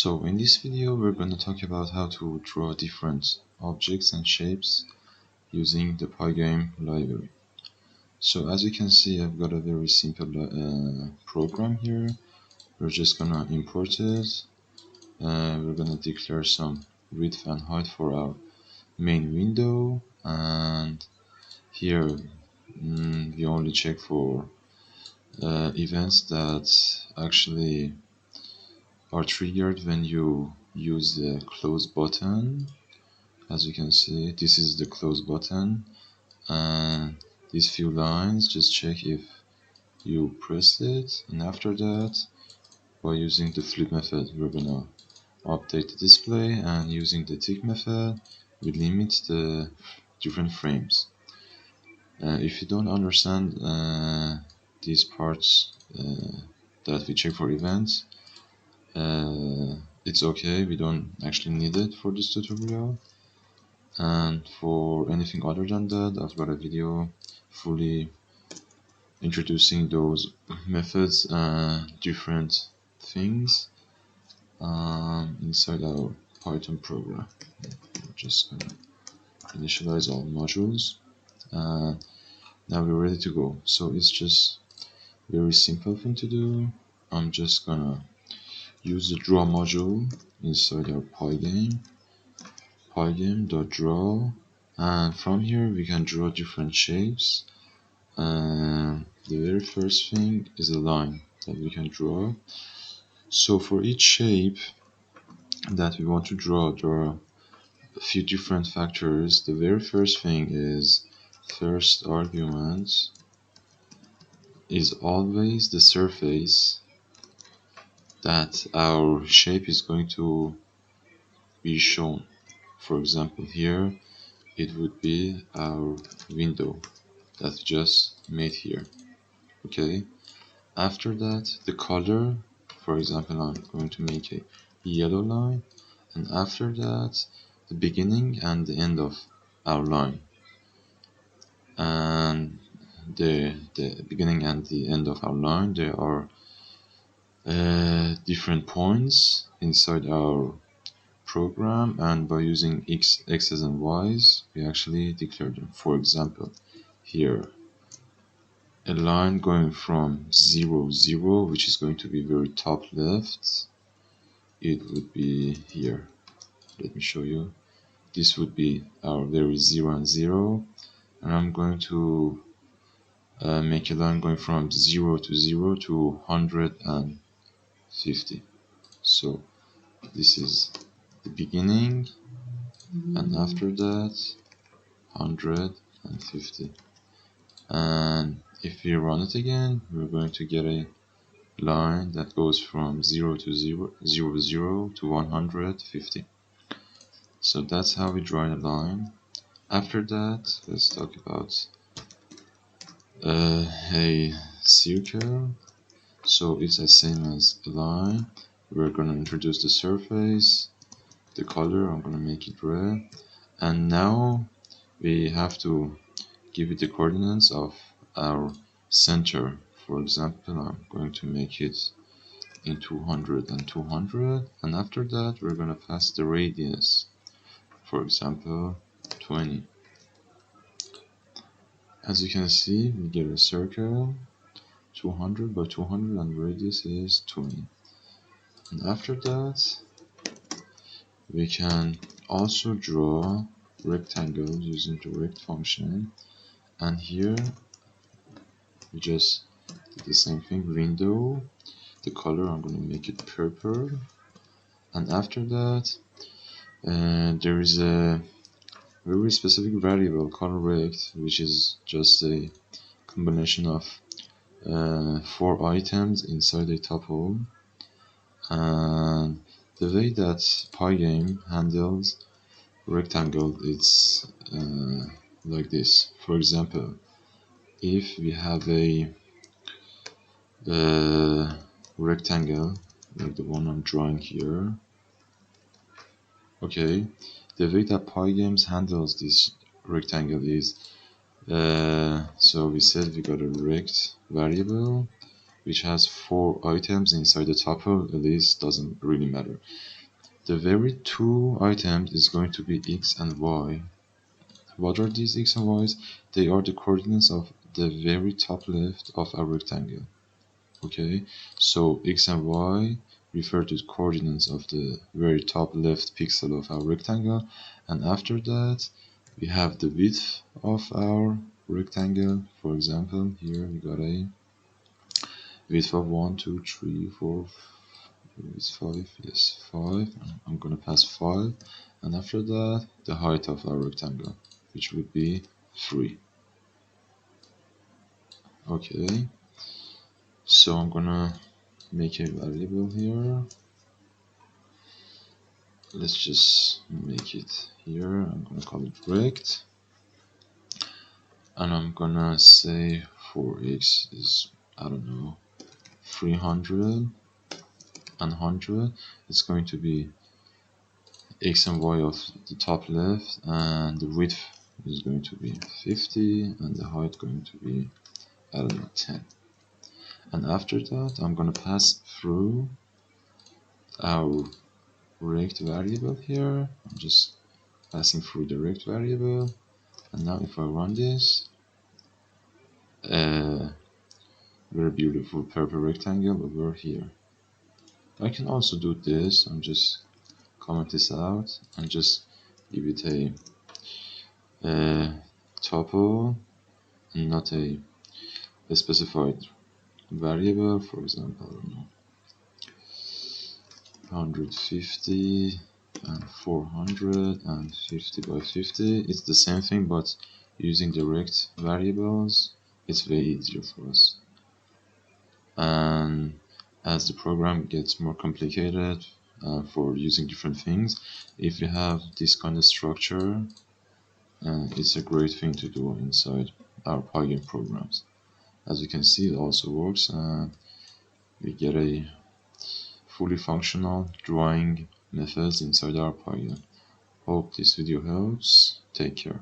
So in this video we're going to talk about how to draw different objects and shapes using the pygame library. So as you can see, I've got a very simple program here. We're just gonna import it. We're gonna declare some width and height for our main window, and here we only check for events that actually are triggered when you use the close button. As you can see, this is the close button, and these few lines, just check if you pressed it, and after that, by using the flip method, we're gonna update the display, and using the tick method, we limit the different frames. If you don't understand these parts that we check for events, it's okay, we don't actually need it for this tutorial. And for anything other than that, I've got a video fully introducing those methods and different things inside our Python program. We're just gonna initialize all modules, and now we're ready to go. So it's just very simple thing to do. I'm just gonna use the draw module inside our pygame.draw, and from here we can draw different shapes. The very first thing is a line that we can draw. So for each shape that we want to draw, there are a few different factors. The very first thing is first argument is always the surface that our shape is going to be shown. For example, here it would be our window that we just made here. Okay, after that, the color, for example, I'm going to make a yellow line, and after that, the beginning and the end of our line. And the beginning and the end of our line, there are different points inside our program, and by using x's and y's, we actually declare them. For example, here, a line going from 0, 0, which is going to be very top left, it would be here. Let me show you. This would be our very 0 and 0, and I'm going to make a line going from 0 to 0 to 150. So this is the beginning, and after that 150. And if we run it again, we're going to get a line that goes from 0 to 0, 0, 0 to 150. So that's how we draw a line. After that, let's talk about a circle. So it's the same as a line. We're going to introduce the surface, the color, I'm going to make it red, and now we have to give it the coordinates of our center. For example, I'm going to make it in 200 and 200, and after that we're going to pass the radius, for example 20. As you can see, we get a circle 200 by 200 and radius is 20. And after that we can also draw rectangle using the rect function, and here we just do the same thing. Window, the color, I'm going to make it purple, and after that there is a very specific variable called rect, which is just a combination of 4 items inside a tuple. And the way that pygame handles rectangle, it's like this. For example, if we have a rectangle like the one I'm drawing here, okay, the way that pygames handles this rectangle is so we said we got a rect variable, which has 4 items inside the tuple, at least doesn't really matter. The very two items is going to be x and y. What are these x and y's? They are the coordinates of the very top left of a rectangle. Okay, so x and y refer to the coordinates of the very top left pixel of our rectangle, and after that we have the width of our rectangle. For example, here we got a width of 1, 2, 3, 4, it's 5, yes, 5. I'm gonna pass 5, and after that the height of our rectangle, which would be 3. Okay, so I'm gonna make a variable here. Let's just make it here. I'm gonna call it rect, and I'm gonna say for x is, I don't know, 300 and 100. It's going to be x and y of the top left, and the width is going to be 50, and the height going to be, I don't know, 10. And after that I'm gonna pass through our rect variable here. I'm just passing through the rect variable, and now if I run this, very beautiful purple rectangle over here. I can also do this and just comment this out and just give it a tuple and not a specified variable. For example, I don't know, 150 and 400 and 50 by 50. It's the same thing, but using direct variables it's way easier for us. And as the program gets more complicated for using different things, if you have this kind of structure, it's a great thing to do inside our pygame programs. As you can see, it also works, and we get a fully functional drawing methods inside our pygame. Hope this video helps. Take care.